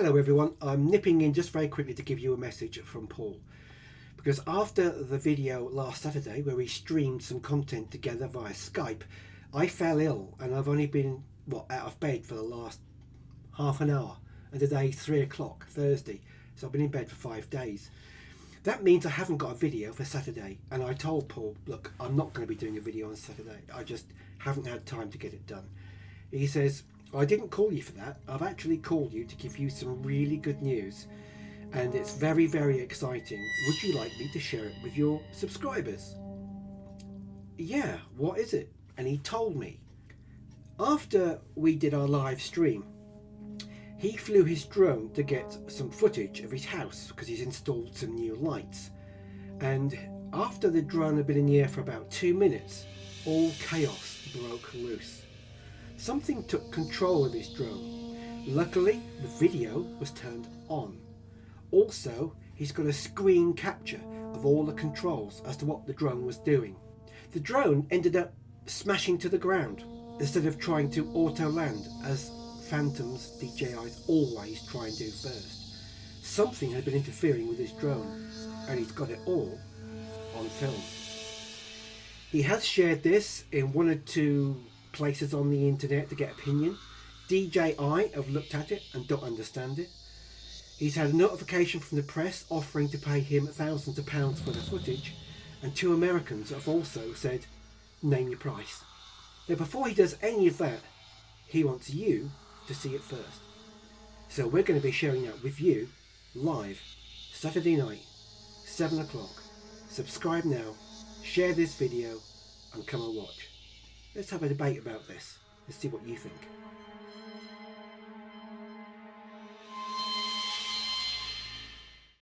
Hello everyone, I'm nipping in just very quickly to give you a message from Paul. Because after the video last Saturday where we streamed some content together via Skype, I fell ill and I've only been out of bed for the last half an hour, and today's 3 o'clock Thursday, so I've been in bed for 5 days. That means I haven't got a video for Saturday, and I told Paul, look, I'm not going to be doing a video on Saturday, I just haven't had time to get it done. He says, I didn't call you for that, I've actually called you to give you some really good news, and it's very, very exciting. Would you like me to share it with your subscribers? Yeah, what is it? And he told me. After we did our live stream, he flew his drone to get some footage of his house because he's installed some new lights. And after the drone had been in the air for about 2 minutes, all chaos broke loose. Something took control of his drone. Luckily, the video was turned on. Also, he's got a screen capture of all the controls as to what the drone was doing. The drone ended up smashing to the ground instead of trying to auto land as phantoms DJIs always try and do first. Something had been interfering with his drone, and he's got it all on film. He has shared this in 1 or 2 places on the internet to get opinion. DJI have looked at it and don't understand it. He's had a notification from the press offering to pay him thousands of pounds for the footage, and 2 Americans have also said, name your price. Now before he does any of that, he wants you to see it first. So we're going to be sharing that with you live Saturday night, 7 o'clock. Subscribe now, share this video and come and watch. Let's have a debate about this. Let's see what you think.